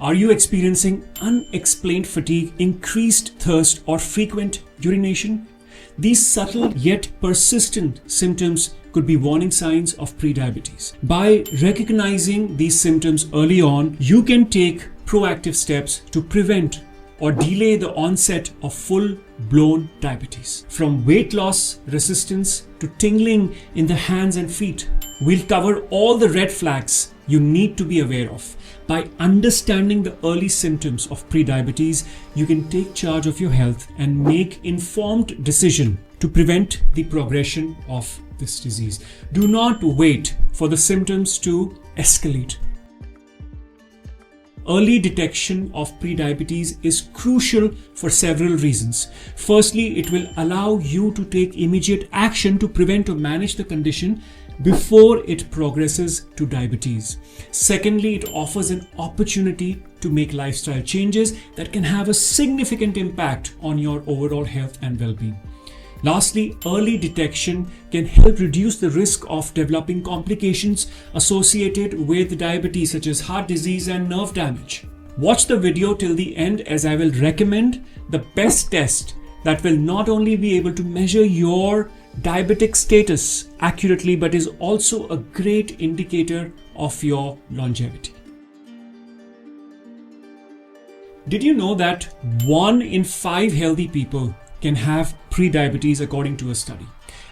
Are you experiencing unexplained fatigue, increased thirst, or frequent urination? These subtle yet persistent symptoms could be warning signs of prediabetes. By recognizing these symptoms early on, you can take proactive steps to prevent or delay the onset of full-blown diabetes. From weight loss resistance to tingling in the hands and feet, we'll cover all the red flags you need to be aware of. By understanding the early symptoms of prediabetes, you can take charge of your health and make informed decisions to prevent the progression of this disease. Do not wait for the symptoms to escalate. Early detection of prediabetes is crucial for several reasons. Firstly, it will allow you to take immediate action to prevent or manage the condition before it progresses to diabetes. Secondly, it offers an opportunity to make lifestyle changes that can have a significant impact on your overall health and well-being. Lastly, early detection can help reduce the risk of developing complications associated with diabetes, such as heart disease and nerve damage. Watch the video till the end, as I will recommend the best test that will not only be able to measure your diabetic status accurately, but is also a great indicator of your longevity. Did you know that 1 in 5 healthy people can have prediabetes according to a study?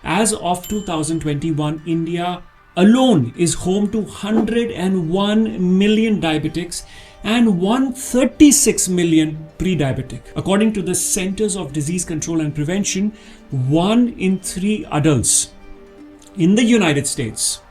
As of 2021, India alone is home to 101 million diabetics and 136 million pre-diabetic. According to the Centers of Disease Control and Prevention, 1 in 3 adults in the United States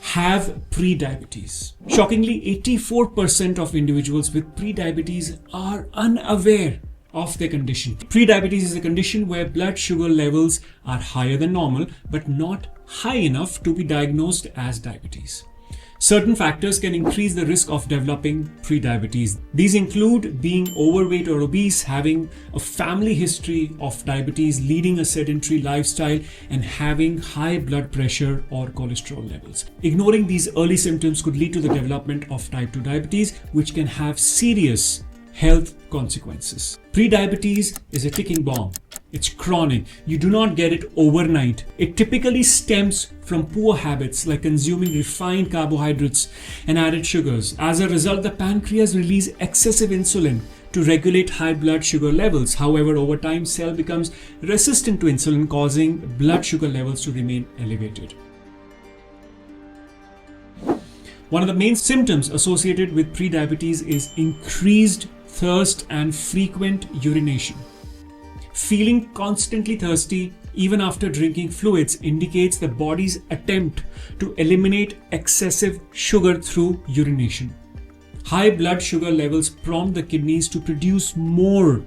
have pre-diabetes. Shockingly, 84% of individuals with pre-diabetes are unaware of their condition. Pre-diabetes is a condition where blood sugar levels are higher than normal, but not high enough to be diagnosed as diabetes. Certain factors can increase the risk of developing prediabetes. These include being overweight or obese, having a family history of diabetes, leading a sedentary lifestyle, and having high blood pressure or cholesterol levels. Ignoring these early symptoms could lead to the development of type 2 diabetes, which can have serious health consequences. Prediabetes is a ticking bomb. It's chronic. You do not get it overnight. It typically stems from poor habits like consuming refined carbohydrates and added sugars. As a result, the pancreas releases excessive insulin to regulate high blood sugar levels. However, over time, cell becomes resistant to insulin, causing blood sugar levels to remain elevated. One of the main symptoms associated with prediabetes is increased thirst and frequent urination. Feeling constantly thirsty even after drinking fluids indicates the body's attempt to eliminate excessive sugar through urination. High blood sugar levels prompt the kidneys to produce more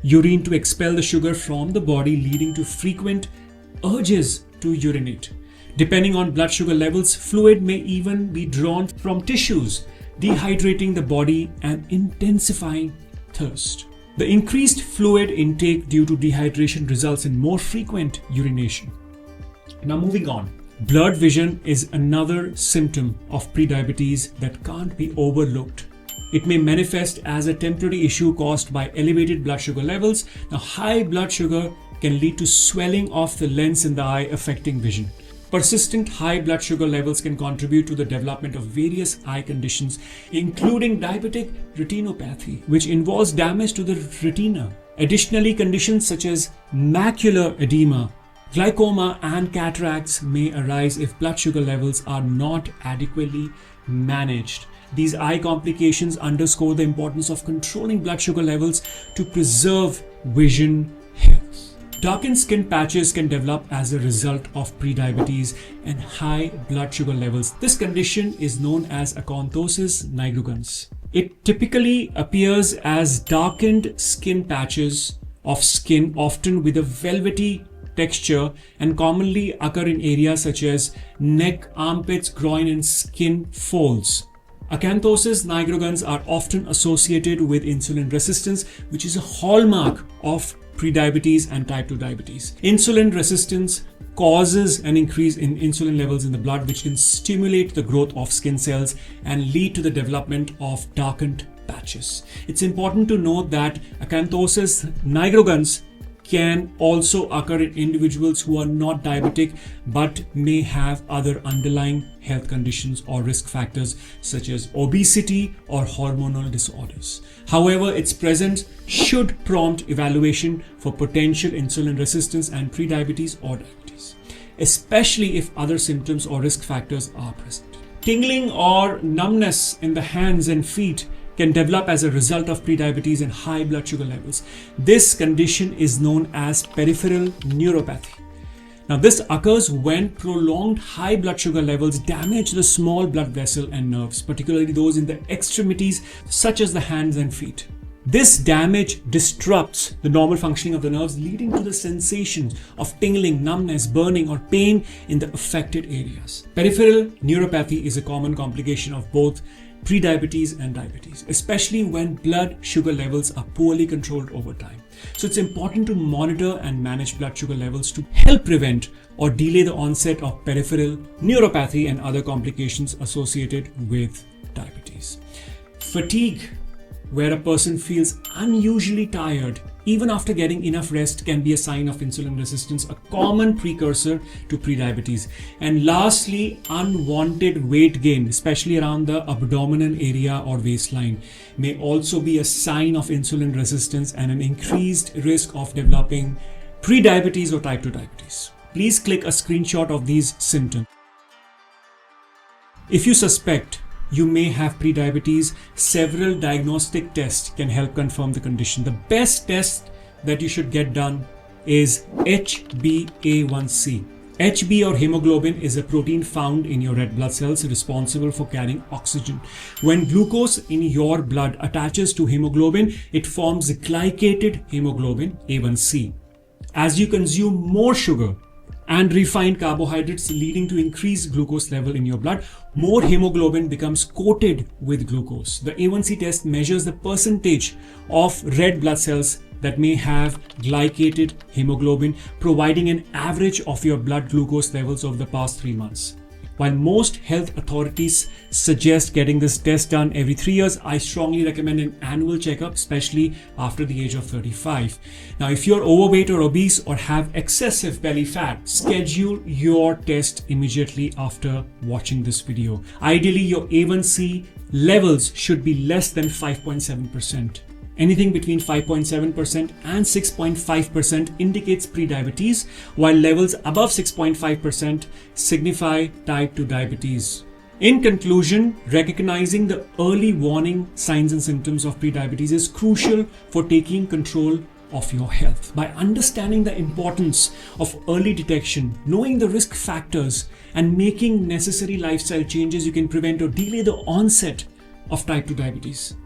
urine to expel the sugar from the body, leading to frequent urges to urinate. Depending on blood sugar levels, fluid may even be drawn from tissues, dehydrating the body and intensifying thirst. The increased fluid intake due to dehydration results in more frequent urination. Now moving on. Blurred vision is another symptom of prediabetes that can't be overlooked. It may manifest as a temporary issue caused by elevated blood sugar levels. Now, high blood sugar can lead to swelling of the lens in the eye, affecting vision. Persistent high blood sugar levels can contribute to the development of various eye conditions, including diabetic retinopathy, which involves damage to the retina. Additionally, conditions such as macular edema, glaucoma, and cataracts may arise if blood sugar levels are not adequately managed. These eye complications underscore the importance of controlling blood sugar levels to preserve vision health. Darkened skin patches can develop as a result of prediabetes and high blood sugar levels. This condition is known as acanthosis nigricans. It typically appears as darkened skin patches of skin, often with a velvety texture, and commonly occur in areas such as neck, armpits, groin, and skin folds. Acanthosis nigricans are often associated with insulin resistance, which is a hallmark of prediabetes and type 2 diabetes. Insulin resistance causes an increase in insulin levels in the blood, which can stimulate the growth of skin cells and lead to the development of darkened patches. It's important to note that acanthosis nigricans can also occur in individuals who are not diabetic but may have other underlying health conditions or risk factors such as obesity or hormonal disorders. However, its presence should prompt evaluation for potential insulin resistance and prediabetes or diabetes, especially if other symptoms or risk factors are present. Tingling or numbness in the hands and feet can develop as a result of prediabetes and high blood sugar levels. This condition is known as peripheral neuropathy. Now, this occurs when prolonged high blood sugar levels damage the small blood vessel and nerves, particularly those in the extremities such as the hands and feet. This damage disrupts the normal functioning of the nerves, leading to the sensation of tingling, numbness, burning, or pain in the affected areas. Peripheral neuropathy is a common complication of both prediabetes and diabetes, especially when blood sugar levels are poorly controlled over time. So it's important to monitor and manage blood sugar levels to help prevent or delay the onset of peripheral neuropathy and other complications associated with diabetes. Fatigue, where a person feels unusually tired even after getting enough rest, can be a sign of insulin resistance, a common precursor to prediabetes. And lastly, unwanted weight gain, especially around the abdominal area or waistline, may also be a sign of insulin resistance and an increased risk of developing prediabetes or type 2 diabetes. Please click a screenshot of these symptoms. If you suspect you may have prediabetes, several diagnostic tests can help confirm the condition. The best test that you should get done is HbA1c. Hb or hemoglobin is a protein found in your red blood cells responsible for carrying oxygen. When glucose in your blood attaches to hemoglobin, it forms glycated hemoglobin A1c. As you consume more sugar and refined carbohydrates, leading to increased glucose level in your blood, more hemoglobin becomes coated with glucose. The A1C test measures the percentage of red blood cells that may have glycated hemoglobin, providing an average of your blood glucose levels over the past 3 months. While most health authorities suggest getting this test done every 3 years, I strongly recommend an annual checkup, especially after the age of 35. Now, if you're overweight or obese or have excessive belly fat, schedule your test immediately after watching this video. Ideally, your A1C levels should be less than 5.7%. Anything between 5.7% and 6.5% indicates prediabetes, while levels above 6.5% signify type 2 diabetes. In conclusion, recognizing the early warning signs and symptoms of prediabetes is crucial for taking control of your health. By understanding the importance of early detection, knowing the risk factors, and making necessary lifestyle changes, you can prevent or delay the onset of type 2 diabetes.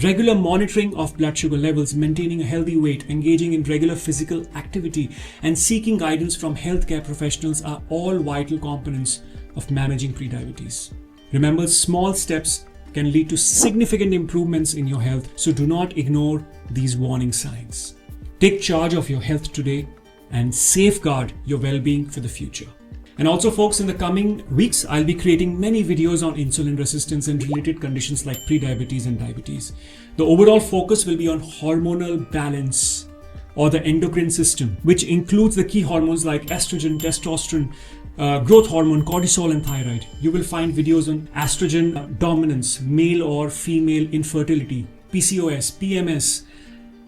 Regular monitoring of blood sugar levels, maintaining a healthy weight, engaging in regular physical activity, and seeking guidance from healthcare professionals are all vital components of managing prediabetes. Remember, small steps can lead to significant improvements in your health, so do not ignore these warning signs. Take charge of your health today and safeguard your well-being for the future. And also, folks, in the coming weeks, I'll be creating many videos on insulin resistance and related conditions like prediabetes and diabetes. The overall focus will be on hormonal balance or the endocrine system, which includes the key hormones like estrogen, testosterone, growth hormone, cortisol, and thyroid. You will find videos on estrogen dominance, male or female infertility, PCOS, PMS,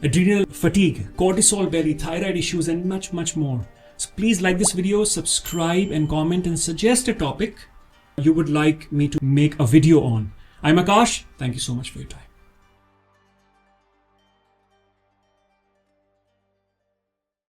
adrenal fatigue, cortisol belly, thyroid issues, and much, much more. So please like this video, subscribe and comment and suggest a topic you would like me to make a video on. I'm Akash. Thank you so much for your time.